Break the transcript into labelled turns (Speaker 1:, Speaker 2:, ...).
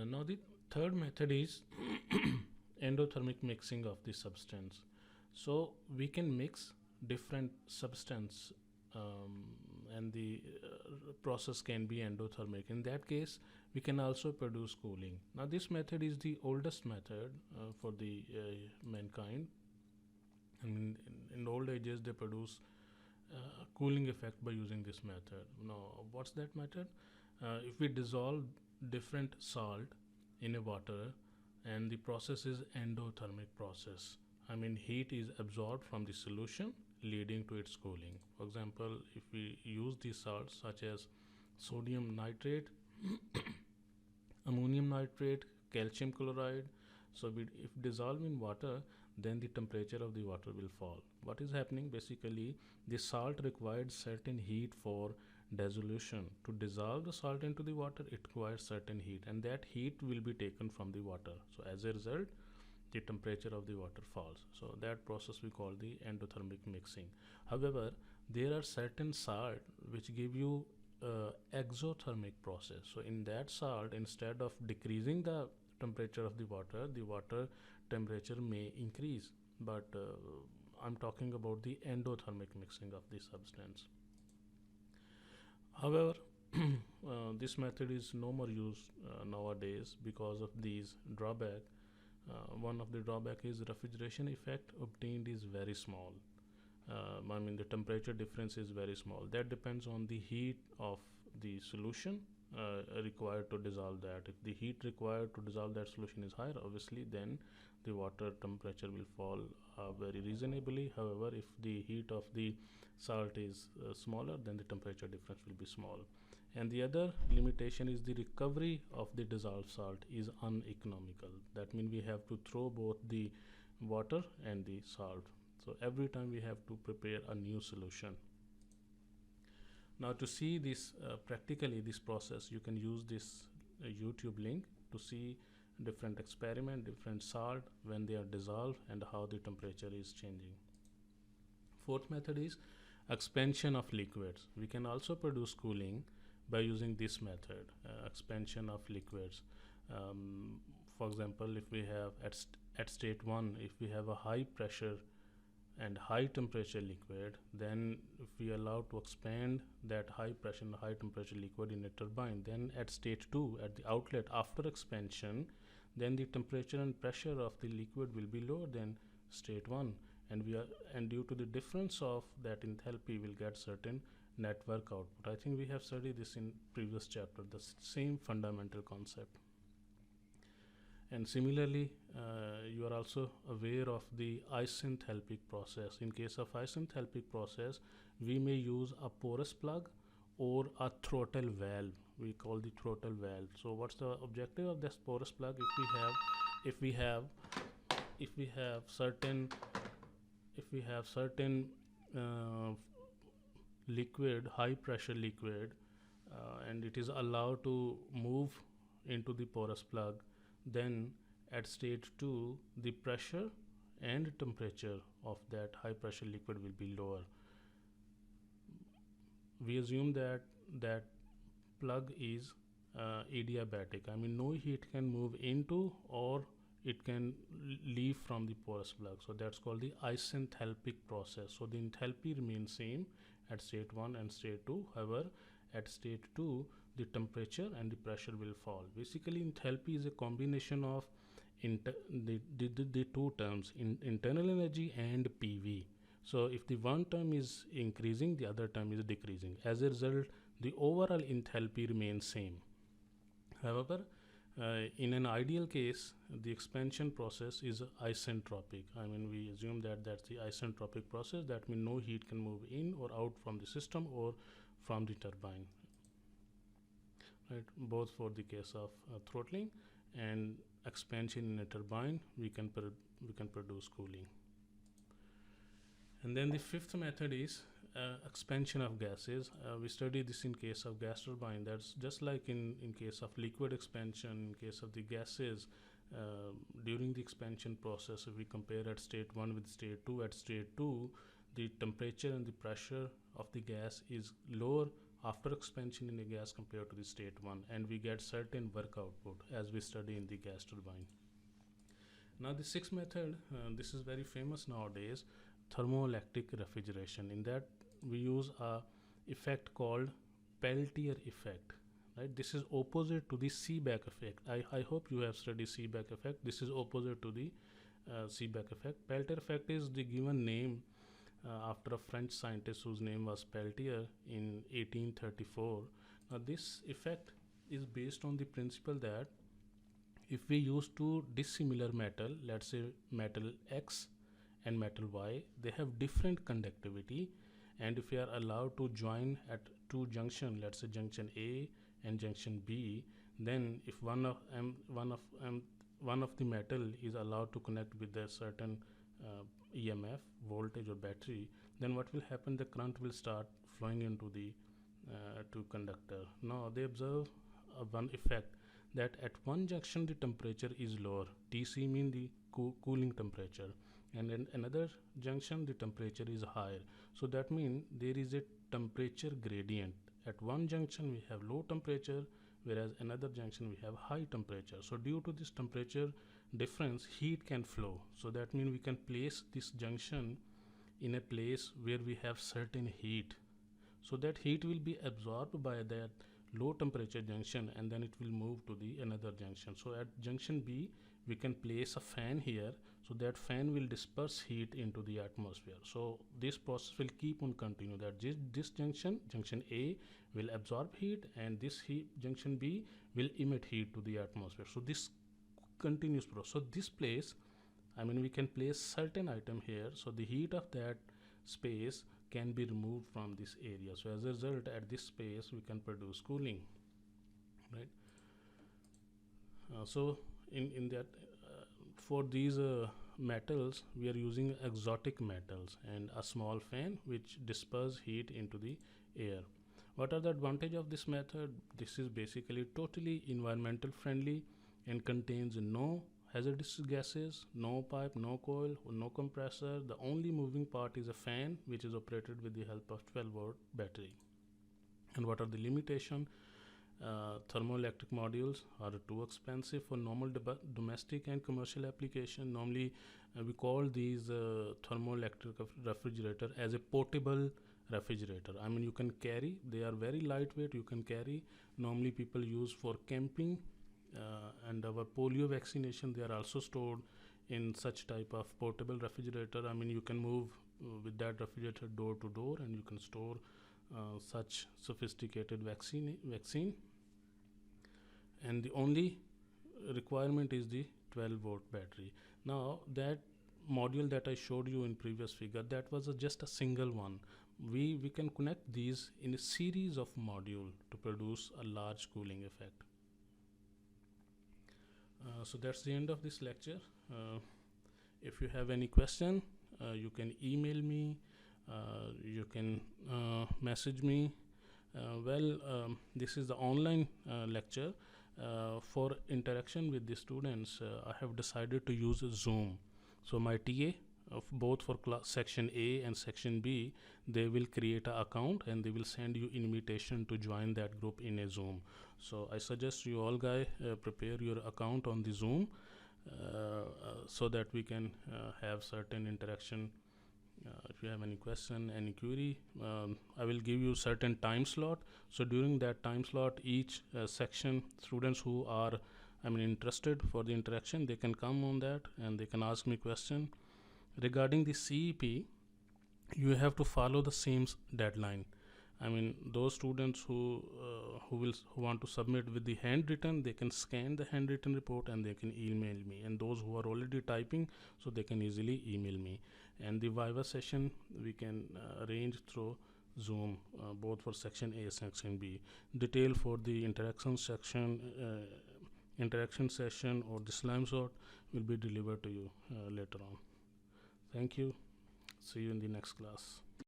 Speaker 1: Now the third method is endothermic mixing of the substance. So we can mix different substance, and the process can be endothermic. In that case, we can also produce cooling. Now this method is the oldest method for the mankind. I mean, in old ages they produce cooling effect by using this method. Now, what's that method? If we dissolve different salt in a water, and the process is endothermic process. I mean, heat is absorbed from the solution, leading to its cooling. For example, if we use these salts such as sodium nitrate, ammonium nitrate, calcium chloride, so if dissolved in water, then the temperature of the water will fall. What is happening? Basically, the salt required certain heat for dissolution. To dissolve the salt into the water, it requires certain heat, and that heat will be taken from the water. So as a result, the temperature of the water falls. So that process we call the endothermic mixing. However, there are certain salt which give you exothermic process. So in that salt, instead of decreasing the temperature of the water temperature may increase. But I'm talking about the endothermic mixing of the substance. However, this method is no more used nowadays because of these drawback. One of the drawback is refrigeration effect obtained is very small. I mean, the temperature difference is very small. That depends on the heat of the solution required to dissolve that. If the heat required to dissolve that solution is higher, obviously, then the water temperature will fall very reasonably. However, if the heat of the salt is smaller, then the temperature difference will be small. And the other limitation is the recovery of the dissolved salt is uneconomical. That means we have to throw both the water and the salt. So every time we have to prepare a new solution. Now to see this practically, this process, you can use this YouTube link to see different experiment, different salt when they are dissolved and how the temperature is changing. Fourth method is expansion of liquids. We can also produce cooling by using this method, expansion of liquids. For example, if we have at state 1, if we have a high pressure and high temperature liquid, then if we allow to expand that high pressure and high temperature liquid in a turbine, then at state 2, at the outlet after expansion, then the temperature and pressure of the liquid will be lower than state 1, and due to the difference of that enthalpy, we'll get certain network output. I think we have studied this in previous chapter, the same fundamental concept. And similarly, you are also aware of the isenthalpic process. In case of isenthalpic process, we may use a porous plug or a throttle valve. We call the throttle valve. So what's the objective of this porous plug? If we have certain liquid, high pressure liquid, and it is allowed to move into the porous plug, then at state 2, the pressure and temperature of that high pressure liquid will be lower. We assume that plug is adiabatic. I mean, no heat can move into or it can leave from the porous plug. So that's called the isenthalpic process. So the enthalpy remains same at state 1 and state 2. However, at state 2, the temperature and the pressure will fall. Basically, enthalpy is a combination of the two terms, internal energy and PV. So if the one term is increasing, the other term is decreasing. As a result, the overall enthalpy remains same. However, in an ideal case, the expansion process is isentropic. I mean, we assume that that's the isentropic process. That means no heat can move in or out from the system or from the turbine. Right, both for the case of throttling and expansion in a turbine, we can produce cooling. And then the fifth method is expansion of gases. We study this in case of gas turbine. That's just like in case of liquid expansion. In case of the gases, during the expansion process, if we compare at state 1 with state 2, at state 2, the temperature and the pressure of the gas is lower after expansion in a gas compared to the state 1, and we get certain work output as we study in the gas turbine. Now the sixth method, this is very famous nowadays, thermoelectric refrigeration. In that we use a effect called Peltier effect. Right? This is opposite to the Seebeck effect. I hope you have studied Seebeck effect. This is opposite to the Seebeck effect. Peltier effect is the given name after a French scientist whose name was Peltier in 1834. Now this effect is based on the principle that if we use two dissimilar metal, let's say metal X and metal Y, they have different conductivity, and if we are allowed to join at two junction, let's say junction A and junction B, then if one of the metal is allowed to connect with a certain EMF, voltage or battery, then what will happen? The current will start flowing into the two conductor. Now they observe one effect, that at one junction the temperature is lower. Tc mean the cooling temperature, and in another junction the temperature is higher. So that means there is a temperature gradient. At one junction we have low temperature, whereas another junction we have high temperature. So due to this temperature difference, heat can flow. So that means we can place this junction in a place where we have certain heat, so that heat will be absorbed by that low temperature junction, and then it will move to the another junction. So at junction B we can place a fan here, so that fan will disperse heat into the atmosphere. So this process will keep on continue, that this junction A will absorb heat, and this junction B will emit heat to the atmosphere. So this continuous process. So this place, we can place certain item here, so the heat of that space can be removed from this area. So as a result, at this space we can produce cooling, right? So in that for these metals we are using exotic metals and a small fan which disperse heat into the air. What are the advantage of this method? This is basically totally environmental friendly and contains no hazardous gases, no pipe, no coil, no compressor. The only moving part is a fan which is operated with the help of 12-volt battery. And what are the limitations? Thermoelectric modules are too expensive for normal domestic and commercial application. Normally we call these thermoelectric refrigerator as a portable refrigerator. You can carry, they are very lightweight, you can carry. Normally people use for camping, and our polio vaccination, they are also stored in such type of portable refrigerator. You can move with that refrigerator door to door, and you can store such sophisticated vaccine. And the only requirement is the 12-volt battery. Now that module that I showed you in previous figure, that was just a single one. We can connect these in a series of module to produce a large cooling effect. So that's the end of this lecture. If you have any question, you can email me, you can message me. This is the online lecture. For interaction with the students, I have decided to use Zoom. So my TA of both for section A and section B, they will create an account and they will send you invitation to join that group in a Zoom. So I suggest you all guys prepare your account on the Zoom so that we can have certain interaction. If you have any question, any query, I will give you certain time slot. So during that time slot, each section students who are interested for the interaction, they can come on that and they can ask me question. Regarding the CEP, you have to follow the same deadline. Those students who want to submit with the handwritten, they can scan the handwritten report and they can email me. And those who are already typing, so they can easily email me. And the Viva session we can arrange through Zoom, both for section A, section B. Detail for the interaction session or the slime sort will be delivered to you later on. Thank you. See you in the next class.